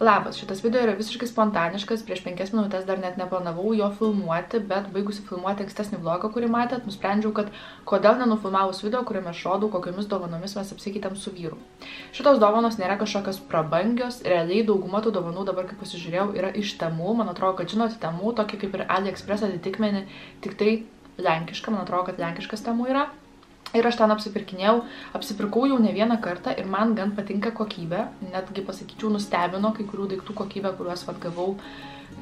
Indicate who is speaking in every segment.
Speaker 1: Labas, šitas video yra visiškai spontaniškas, prieš 5 minutės dar net neplanavau jo filmuoti, bet baigusi filmuoti ankstesnį vlogą, kurį matėt, nusprendžiau, kad kodėl nenufilmavus video, kuriame aš rodau, kokiamis dovanomis mes apsikeitėm su vyru. Šitos dovanos nėra kažkokios prabangios, realiai dauguma tų dovanų dabar, kaip pasižiūrėjau, yra iš Temu. Man atrodo, kad žinot, Temu, tokį kaip ir AliExpress atitikmenį, tik tai lenkiška, man atrodo, kad lenkiškas Temu yra. Ir aš ten apsipirkau jau ne vieną kartą ir man gan patinka kokybė, netgi pasakyčiau nustebino kai kurių daiktų kokybę, kuriuos gavau,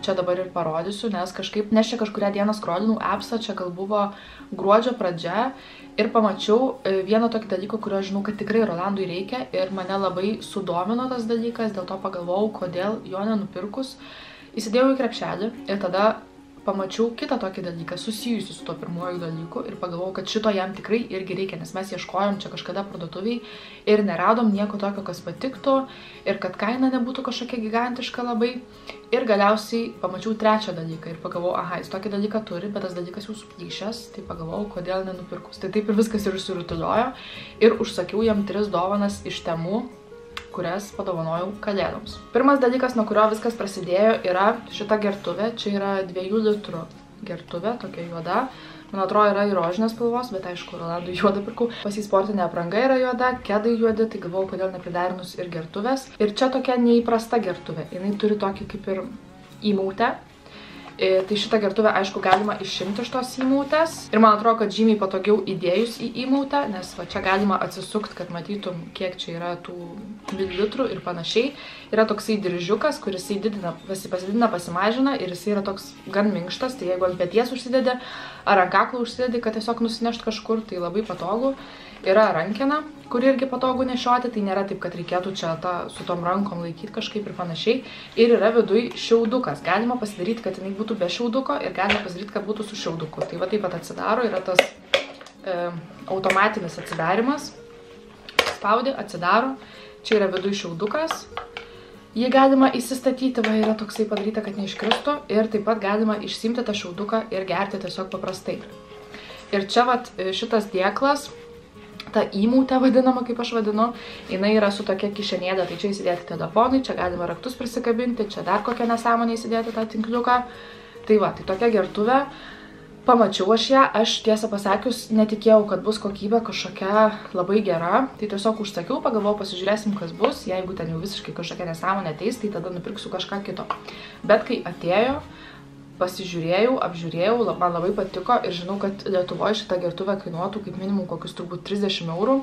Speaker 1: čia dabar ir parodysiu, nes čia kažkurią dieną scrollinau appsą, čia gal buvo gruodžio pradžia ir pamačiau vieną tokį dalyką, kurio žinau, kad tikrai Rolandui reikia ir mane labai sudomino tas dalykas, dėl to pagalvojau, kodėl jo nenupirkus. Įsidėjau į krepšelį ir tada pamačiau kitą tokį dalyką, susijusiu su tuo pirmuoju dalyku ir pagalvojau, kad šito jam tikrai irgi reikia, nes mes ieškojom čia kažkada parduotuviai ir neradom nieko tokio, kas patiktų ir kad kaina nebūtų kažkokia gigantiška labai. Ir galiausiai pamačiau trečią dalyką ir pagalvojau, aha, jis tokį dalyką turi, bet tas dalykas jau suplyšęs, tai pagalvojau, kodėl nenupirkus. Tai taip ir viskas ir išsirutuliojo ir užsakiau jam 3 dovanas iš Temu, kurias padovanojau kalėdoms. Pirmas dalykas, nuo kurio viskas prasidėjo, yra šita gertuvė. Čia yra 2 litrų gertuvė, tokia juoda. Man atrodo, yra ir rožinės spalvos, bet aišku, Rolandui juodą pirkau. Pas jį sportinė apranga yra juoda, kedai juodi, tai galvojau, kodėl nepriderinus ir gertuvės. Ir čia tokia neįprasta gertuvė. Jinai turi tokį kaip ir įmautę. Tai šitą gertuvę, aišku, galima išimti iš tos įmautės. Ir man atrodo, kad žymiai patogiau įdėjus į įmautę, nes va čia galima atsisukti, kad matytum, kiek čia yra tų mililitrų ir panašiai. Yra toksai diržiukas, kuris pasididina, pasimažina ir jis yra toks gan minkštas. Tai jeigu ant peties užsidedi ar ant kaklo užsidedi, kad tiesiog nusinešt kažkur, tai labai patogu. Yra rankena, kuri irgi patogu nešioti, tai nėra taip, kad reikėtų čia su tom rankom laikyti kažkaip ir panašiai. Ir yra viduj šiaudukas. Galima pasidaryti, kad jinai būtų be šiauduko ir galima pasidaryti, kad būtų su šiauduku. Tai va taip pat atsidaro, yra tas automatinis atsidarimas. Spaudi, atsidaro. Čia yra viduj šiaudukas. Jį galima įsistatyti, va yra toksai padaryta, kad neiškristų. Ir taip pat galima išsiimti tą šiauduką ir gerti tiesiog paprastai. Ir čia va šitas dėklas, ta įmautė vadinama, kaip aš vadinu, jinai yra su tokia kišenėlė, tai čia įsidėti telefonai, čia galima raktus prisikabinti, čia dar kokią nesąmonę įsidėti tą tinkliuką. Tai va, tai tokia gertuvė, pamačiau aš ją, aš tiesą pasakius netikėjau, kad bus kokybė kažkokia labai gera, tai tiesiog užsakiau, pagalvojau, pasižiūrėsim, kas bus, jeigu ten jau visiškai kažkokia nesąmonė ateis, tai tada nupirksiu kažką kito. Bet kai atėjo, pasižiūrėjau, apžiūrėjau, man labai patiko ir žinau, kad Lietuvoje šitą gertuvę kainuotų kaip minimum kokius turbūt 30 eurų,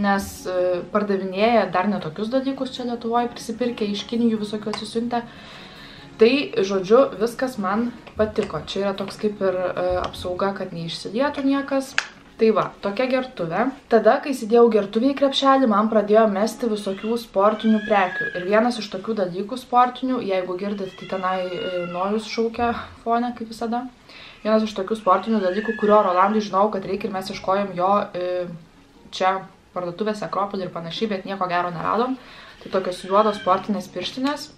Speaker 1: nes pardavinėja dar netokius dalykus čia Lietuvoje, prisipirkę iš Kinijų visokių atsisiuntę. Tai, žodžiu, viskas man patiko. Čia yra toks kaip ir apsauga, kad neišsilietų niekas. Tai va, tokia gertuvė. Tada, kai įsidėjau gertuvę į krepšelį, man pradėjo mesti visokių sportinių prekių. Ir vienas iš tokių dalykų sportinių, jeigu girdit, tai tenai Nojus šaukia fone, kaip visada. Vienas iš tokių sportinių dalykų, kurio Rolandui žinau, kad reikia ir mes ieškojom jo čia parduotuvėse, Akropolį ir panašiai, bet nieko gero neradom. Tai tokios juodos sportinės pirštinės.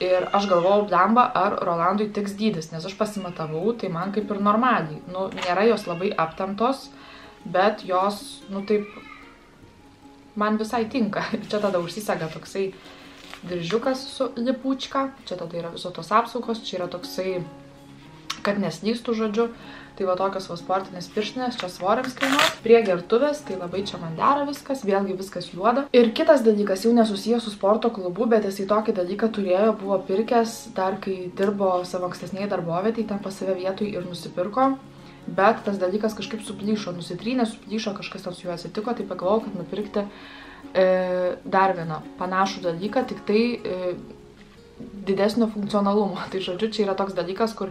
Speaker 1: Ir aš galvojau, blemba, ar Rolandui tiks dydis, nes aš pasimatavau, tai man kaip ir normaliai. Nu, nėra jos labai aptemptos, bet jos, nu taip, man visai tinka. Ir čia tada užsisega toksai diržiukas su lipučka, čia tada yra visos tos apsaugos, čia yra toksai, kad neslystų, žodžiu. Tai va tokios va sportinės pirštinės, čia svoriams kainuos. Prie gertuvės, tai labai čia man dera viskas, vėlgi viskas juoda. Ir kitas dalykas, jau nesusijęs su sporto klubu, bet jisai tokį dalyką turėjo, buvo pirkęs dar kai dirbo savo ankstesnėje darbovietėje, ten pas save vietoj ir nusipirko. Bet tas dalykas kažkaip suplyšo, nusitrynė, suplyšo, kažkas ten su juo atsitiko, tai pagalvojau, kad nupirkti dar vieną panašų dalyką, tik tai didesnio funkcionalumo. Tai žodžiu, čia yra toks dalykas, kur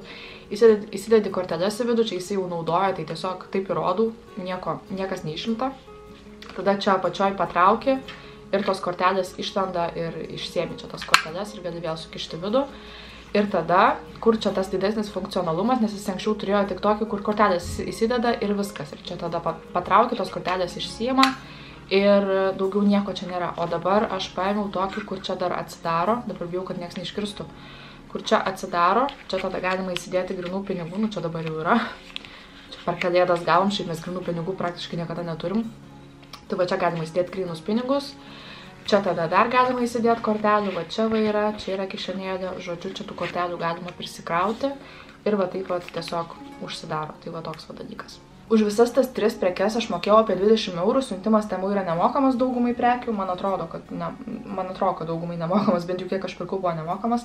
Speaker 1: įsidedi korteles į vidų, čia jisai jau naudoja, tai tiesiog taip įrodau, niekas neišimta. Tada čia apačioj patrauki ir tos kortelės išlenda ir išsiemi čia tas korteles ir gali vėl sukišti vidų. Ir tada, kur čia tas didesnis funkcionalumas, nes jis anksčiau turėjo tik tokį, kur kortelės įsideda ir viskas. Ir čia tada patrauki, tos kortelės išsiema. Ir daugiau nieko čia nėra. O dabar aš paėmiau tokį, kur čia dar atsidaro. Dabar bijau, kad nieks neiškirstų. Kur čia atsidaro. Čia tada galima įsidėti grinų pinigų. Nu, čia dabar jau yra. Čia per kalėdas gavom, šiaip mes grinų pinigų praktiškai niekada neturim. Tai va čia galima įsidėti grinus pinigus. Čia tada dar galima įsidėti kortelių, va čia va yra, čia yra kišenėlė, žodžiu, čia tų kortelių galima prisikrauti ir va taip pat tiesiog užsidaro. Tai va toks va dalykas. Už visas tas 3 prekes aš mokėjau apie 20 €, siuntimas Temu yra nemokamas daugumai prekių, man atrodo, kad daugumai nemokamas, bent jau kiek aš pirkau buvo nemokamas.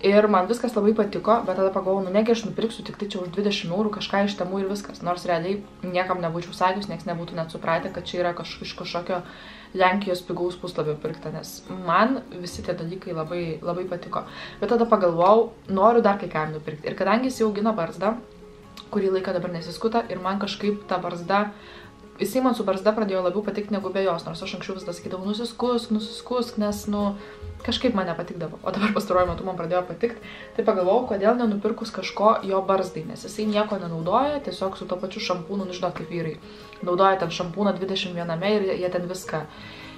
Speaker 1: Ir man viskas labai patiko, bet tada pagalvojau, negi aš nupirksiu tik tai čia už 20 € kažką iš Temu ir viskas. Nors realiai niekam nebūčiau sakius, nieks nebūtų net supratę, kad čia yra iš kažkokio Lenkijos pigaus puslapio pirkta, nes man visi tie dalykai labai, labai patiko. Bet tada pagalvojau, noriu dar kai kam nupirkti. Ir kadangi jis jau augina barzdą, kurį laiką dabar nesiskuta ir man kažkaip ta barzda, jisai man su barzda pradėjo labiau patikti negu be jos, nors aš anksčiau visada sakydavau, nusiskusk, nes, kažkaip man nepatikdavo. O dabar pastaruoju metu man pradėjo patikti, tai pagalvojau, kodėl nenupirkus kažko jo barzdai, nes jisai nieko nenaudoja, tiesiog su to pačiu šampūnu, žinot, kaip vyrai. Naudoja ten šampūną 21 ir jie ten viską.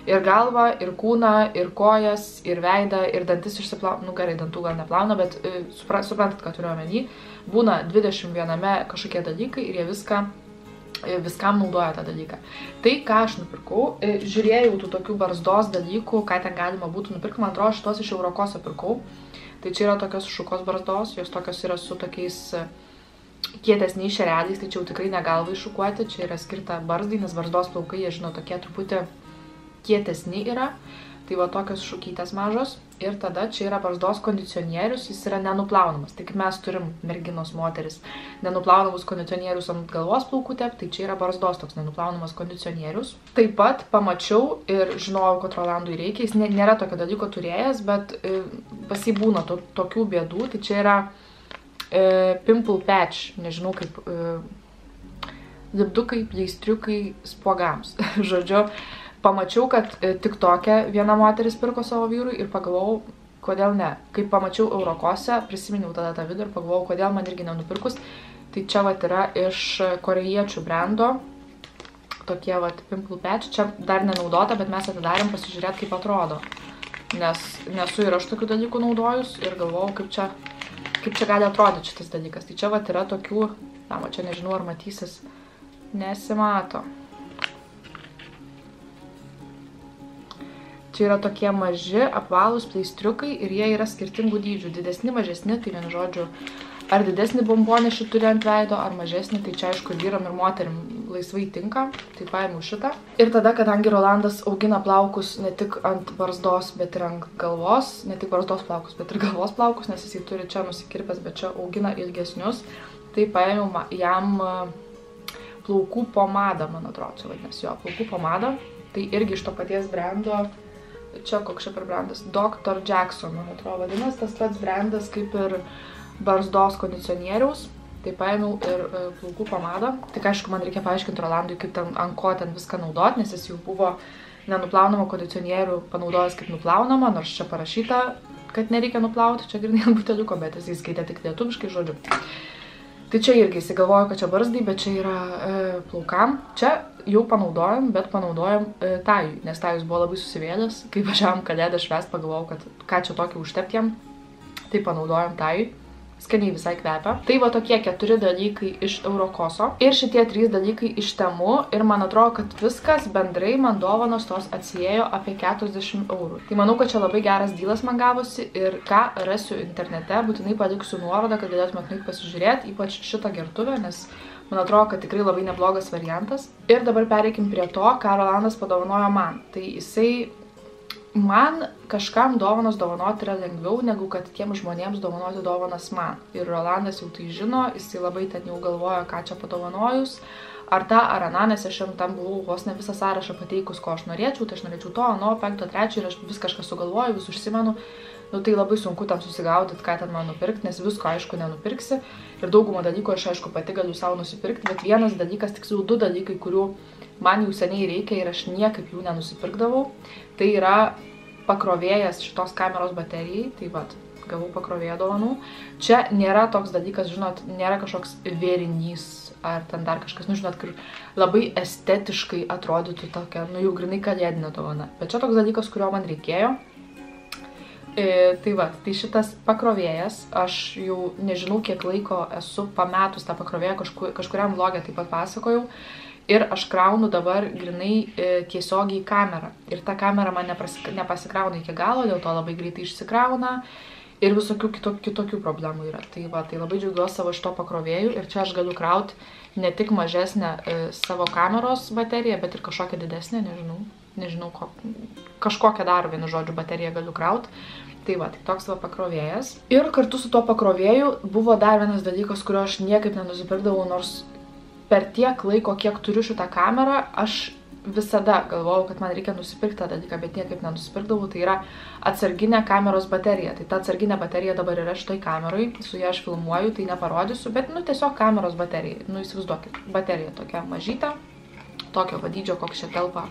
Speaker 1: Ir galvą, ir kūną, ir kojas, ir veidą, ir dantis išsiplauna, gerai, dantų gal neplauna, bet suprantat, ką turiu omeny. Būna 21 kažkokie dalykai ir jie viskam naudoja tą dalyką. Tai, ką aš nupirkau, žiūrėjau tų tokių barzdos dalykų, ką ten galima būtų nupirkti, man atrodo, šitos iš Eurokoso pirkau. Tai čia yra tokios šukos barzdos, jos tokios yra su tokiais kietesniais šereliais, tai čia jau tikrai negalvai šukuoti, čia yra skirta barzdai, nes barzdos plaukai, jie žino, tokie truputį kietesni yra. Tai va tokios šukytės mažos. Ir tada čia yra barzdos kondicionierius, jis yra nenuplaunamas. Tai kaip mes turim merginos moteris nenuplaunamus kondicionierius ant galvos plaukų tepti, tai čia yra barzdos toks nenuplaunamas kondicionierius. Taip pat pamačiau ir žinojau, kad Rolandui reikia, jis nėra tokio dalyko turėjęs, bet pas jį būna tokių bėdų. Tai čia yra pimple patch, nežinau kaip lipdukai, pleistriukai spuogams. Žodžiu, pamačiau, kad TikTok'e viena moteris pirko savo vyrui ir pagalvojau, kodėl ne. Kai pamačiau Eurokose, prisiminiau tada tą video ir pagalvojau, kodėl man irgi nenupirkus. Tai čia vat yra iš korėjiečių brendo. Tokie vat pimple patch. Čia dar nenaudota, bet mes atidarėm pasižiūrėti, kaip atrodo. Nes nesu ir aš tokių dalykų naudojus ir galvojau, kaip čia gali atrodyti šitas dalykas. Tai čia vat yra tokių, čia nežinau, ar matysis, nesimato. Čia yra tokie maži, apvalūs pleistriukai ir jie yra skirtingų dydžių. Didesni, mažesni, tai vienu žodžiu, ar didesnį bombonešį turi ant veido, ar mažesnį, tai čia aišku vyram ir moterim laisvai tinka. Tai paėmiau šitą. Ir tada, kadangi Rolandas augina plaukus ne tik ant barzdos, bet ir ant galvos, ne tik barzdos plaukus, bet ir galvos plaukus, nes jisai turi čia nusikirpęs, bet čia augina ilgesnius, tai paėmiau jam plaukų pomadą, man atrodo, čia vadinasi jo, plaukų pomada. Tai irgi iš to paties brendo. Čia koks čia per brandas, Dr. Jackson, man atrodo, vadinasi, tas pats brandas kaip ir barzdos kondicionieriaus. Tai paėmiau ir plaukų pomadą. Tik aišku, man reikia paaiškinti Rolandui, kaip ten ant ko ten viską naudot, nes jis jau buvo nenuplaunamą kondicionierių panaudojęs kaip nuplaunamą, nors čia parašyta, kad nereikia nuplauti, čia grinai ant buteliuko, bet jis skaitė tik lietuviškai, žodžiu. Tai čia irgi įsigalvoju, kad čia barzdai, bet čia yra plaukam. Čia jau panaudojom, bet panaudojom Tajui, nes Tajus buvo labai susivėlęs. Kai važiavom kalėdą švęst, pagalvojau, kad ką čia tokį užtepti jam, tai panaudojom Tajui. Skaniai visai kvepia. Tai va tokie 4 dalykai iš Eurokoso ir šitie 3 dalykai iš Temu ir man atrodo, kad viskas bendrai man dovanos tos atsiėjo apie 40 €. Tai manau, kad čia labai geras dylas man gavosi ir ką rasiu internete, būtinai paliksiu nuorodą, kad galėtumėt nueiti pasižiūrėti, ypač šitą gertuvę, nes man atrodo, kad tikrai labai neblogas variantas. Ir dabar pereikim prie to, ką Rolandas padovanojo man. Tai jisai man kažkam dovanos dovanoti yra lengviau, negu kad tiem žmonėms dovanoti dovanas man. Ir Rolandas jau tai žino, jisai labai ten jau galvoja, ką čia padovanojus. Ar tą, ar aną, nes aš jam tam buvau vos ne visą sąrašą pateikus, ko aš norėčiau, tai aš norėčiau to, ano, 5, 3 ir aš vis kažką sugalvoju, vis užsimenu. Tai labai sunku tam susigaudyti, ką ten man nupirkti, nes visko aišku nenupirksi. Ir daugumą dalykų aš aišku pati galiu savo nusipirkti, bet vienas dalykas, tiksliau 2 dalykai, kurių man jau seniai reikia ir aš niekaip jų nenusipirkdavau. Tai yra pakrovėjas šitos kameros baterijai, tai vat, gavau pakrovėją dovanų. Čia nėra toks dalykas, žinot, nėra kažkoks vėrinys ar ten dar kažkas, žinot, kur labai estetiškai atrodytų tokia, jau grinai kalėdinė dovana. Bet čia toks dalykas, kurio man reikėjo. Tai va, tai šitas pakrovėjas, aš jau nežinau, kiek laiko esu pametus tą pakrovėją, kažkuriam vlogę taip pat pasakojau. ir aš kraunu dabar grinai tiesiogiai į kamerą. Ir ta kamera man nepasikrauna iki galo, dėl to labai greitai išsikrauna ir visokių kitokių problemų yra. Tai labai džiaugiuosi savo šito pakrovėjų ir čia aš galiu krauti ne tik mažesnę savo kameros bateriją, bet ir kažkokią didesnę, nežinau kažkokią dar, vienu žodžiu, bateriją galiu krauti. Tai toks pakrovėjas. Ir kartu su tuo pakrovėju buvo dar vienas dalykas, kurio aš niekaip nenusipirkdavau, nors per tiek laiko, kiek turiu šitą kamerą, aš visada galvojau, kad man reikia nusipirkti tą dalyką, bet niekaip nenusipirkdavau. Tai yra atsarginė kameros baterija. Tai ta atsarginė baterija dabar yra šitoj kameroj, su ją aš filmuoju, tai neparodysiu, bet tiesiog kameros baterija. Įsivaizduokit, baterija tokia mažyta, tokio dydžio, koks čia telpa,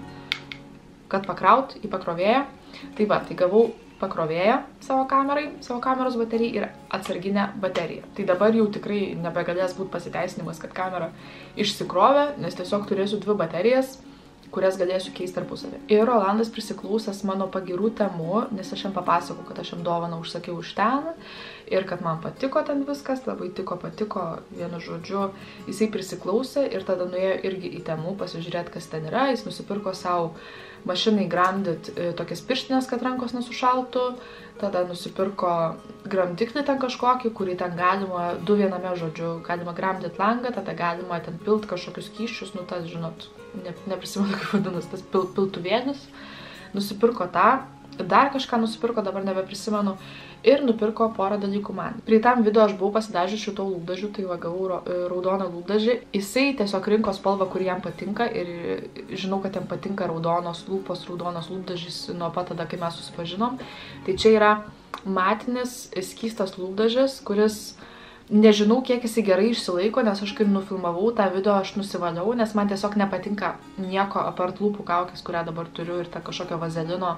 Speaker 1: kad pakraut į pakrovėją. Tai gavau pakrovėją savo kameros baterijai ir atsarginę bateriją. Tai dabar jau tikrai nebegalės būti pasiteisinimas, kad kamera išsikrovė, nes tiesiog turėsiu 2 baterijas, kurias galėsiu keisti tarpusavį. Ir Rolandas prisiklausęs mano pagirų temų, nes aš jam papasakau, kad aš jam dovaną užsakiau už ten ir kad man patiko ten viskas, labai patiko, vienu žodžiu, jisai prisiklausė ir tada nuėjo irgi į temų pasižiūrėti, kas ten yra. Jis nusipirko savo mašinai Grandit tokias pirštinės, kad rankos nesušaltų, tada nusipirko gramdiklį ten kažkokį, kurį ten galima 2 viename, žodžiu, galima gramdyti langą, tada galima ten pilt kažkokius kyščius, tas, žinot, neprisimenu kaip vadinas, tas piltuvėlis. Nusipirko tą, dar kažką nusipirko, dabar nebeprisimenu, ir nupirko porą dalykų man. Prie tam video aš buvau pasidažius šito lūpdažių, tai gavau raudoną lūpdažį. Jisai tiesiog rinko spalvą, kuri jam patinka ir žinau, kad jam patinka raudonos lūpos, raudonos lūpdažys nuo pat tada, kai mes susipažinom. Tai čia yra matinis skystas lūpdažis, kuris nežinau, kiek jisai gerai išsilaiko, nes aš kai nufilmavau tą video, aš nusivaliau, nes man tiesiog nepatinka nieko apart lūpų kaukės, kurią dabar turiu, ir tą kažkokio vazelino.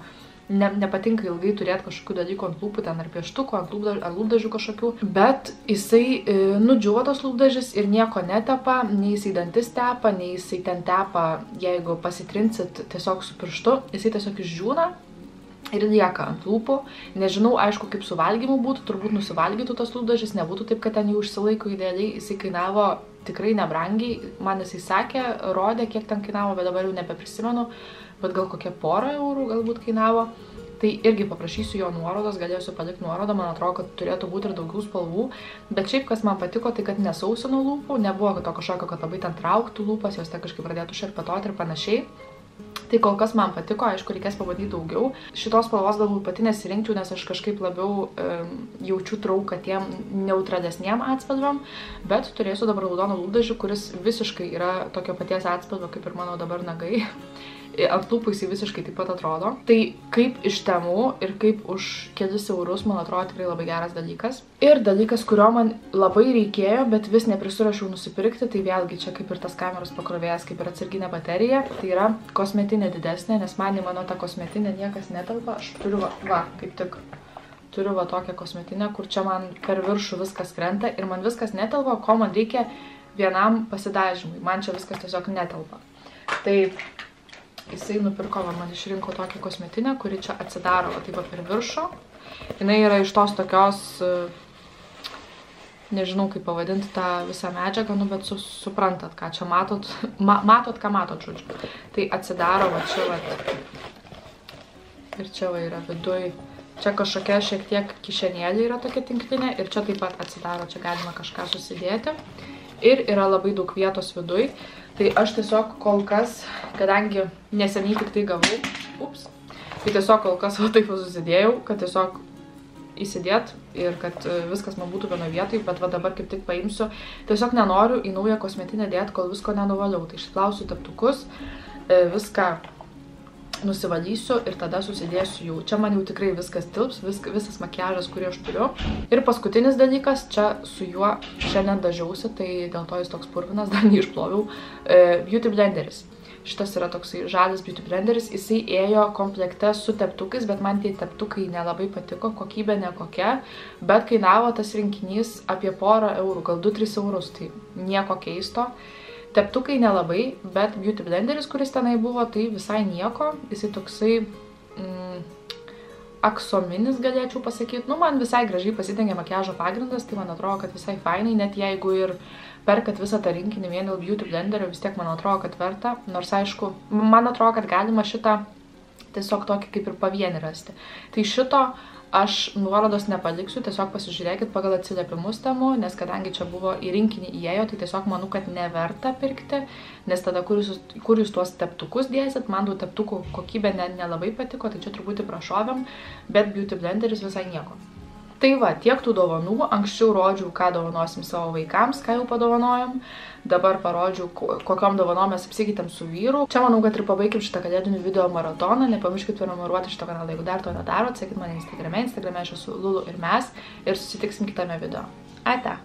Speaker 1: Nepatinka ilgai turėti kažkokių dalykų ant lūpų, ten ar pieštukų, ar lūpdažių kažkokių. Bet jisai nudžiuvo tos lūpdažis ir nieko netepa, nei jisai dantis tepa, nei jisai ten tepa, jeigu pasitrinsit tiesiog su pirštu, jisai tiesiog išdžiūna ir lieka ant lūpų. Nežinau, aišku, kaip su valgymu būtų, turbūt nusivalgytų tas lūpdažis, nebūtų taip, kad ten jau išsilaiko idealiai. Jisai kainavo tikrai nebrangiai, man jisai sakė, rodė, kiek ten kainavo, bet dabar jau nebeprisimenu, bet gal kokie 1 eurų galbūt kainavo. Tai irgi paprašysiu jo nuorodos, galėsiu palikti nuorodą, man atrodo, kad turėtų būti ir daugiau spalvų. Bet šiaip, kas man patiko, tai kad nesausino lūpų, nebuvo to kažkokio, kad labai ten trauktų lūpas, jos ten kažkaip pradėtų šerpetoti ir panašiai. Tai kol kas man patiko, aišku, reikės pabandyti daugiau. Šitos spalvos galbūt pati nesirinkčiau, nes aš kažkaip labiau jaučiu trauką tiem neutralesniem atspalviam, bet turėsiu dabar raudoną lūpdažį, kuris visiškai yra tokio paties atspalvio, kaip ir mano dabar nagai. Ant lūpų jisai visiškai taip pat atrodo. Tai kaip iš temų ir kaip už kelis eurus, man atrodo, tikrai labai geras dalykas. Ir dalykas, kurio man labai reikėjo, bet vis neprisirašiau nusipirkti, tai vėlgi čia kaip ir tas kameros pakrovėjas, kaip ir atsarginė baterija, tai yra kosmetinė didesnė, nes man į mano tą kosmetinę niekas netelpa. Aš turiu, kaip tik, turiu tokią kosmetinę, kur čia man per viršų viskas krenta ir man viskas netelpa, ko man reikia vienam pasidažymui. Man čia viskas tiesiog netelpa. Tai jisai nupirko, man išrinko tokią kosmetinę, kuri čia atsidaro taip per viršų. Jinai yra iš tos tokios, nežinau kaip pavadinti tą visą medžiagą, bet suprantat, ką čia matot. Matot, ką matot, žodžiu. Tai atsidaro čia, ir čia yra viduj. Čia kažkokia šiek tiek kišenėlė yra tokia tinklinė ir čia taip pat atsidaro, čia galima kažką susidėti. Ir yra labai daug vietos viduj. Tai aš tiesiog kol kas, kadangi neseniai tik tai gavau, tai tiesiog kol kas taip susidėjau, kad tiesiog įsidėt ir kad viskas man būtų vienoje vietoje, bet dabar kaip tik paimsiu. Tiesiog nenoriu į naują kosmetinę dėti, kol visko nenuvaliau. Tai išplausiu teptukus, viską nusivalysiu ir tada susidėsiu jau. Čia man jau tikrai viskas tilps, visas makiažas, kurį aš turiu. Ir paskutinis dalykas, čia su juo šiandien dažiausi, tai dėl to jis toks purvinas, dar neišploviau, Beauty Blenderis. Šitas yra toksai žalias Beauty Blenderis, jisai ėjo komplekte su teptukais, bet man tie teptukai nelabai patiko, kokybė nekokia, bet kainavo tas rinkinys apie 1 eurų, gal 2-3 eurus, tai nieko keisto. Teptukai nelabai, bet Beauty Blenderis, kuris tenai buvo, tai visai nieko. Jisai toksai aksominis, galėčiau pasakyti. Nu, man visai gražiai pasidengia makiažo pagrindas, tai man atrodo, kad visai fainai, net jeigu ir perkat visą tą rinkinį vien dėl Beauty Blenderio, vis tiek man atrodo, kad verta. Nors aišku, man atrodo, kad galima šitą tiesiog tokį kaip ir pavienį rasti. Tai šito aš nuorodos nepaliksiu, tiesiog pasižiūrėkit pagal atsiliepimus temų, nes kadangi čia buvo į rinkinį įėjo, tai tiesiog manau, kad neverta pirkti, nes tada kur jūs tuos teptukus dėsit, man tų teptukų kokybė nelabai patiko, tai čia truputį prašovėm, bet Beauty Blenderis visai nieko. Tai va, tiek tų dovanų, anksčiau rodžiau, ką dovanosim savo vaikams, ką jau padovanojom, dabar parodžiau, kokiom dovanom mes apsikeitėm su vyru. Čia manau, kad ir pabaikim šitą kalėdinių video maratoną, nepamirškit prenumeruoti šitą kanalą, jeigu dar to nedarot, sekit mane Instagrame aš esu Lulu ir mes, ir susitiksim kitame video. Ate!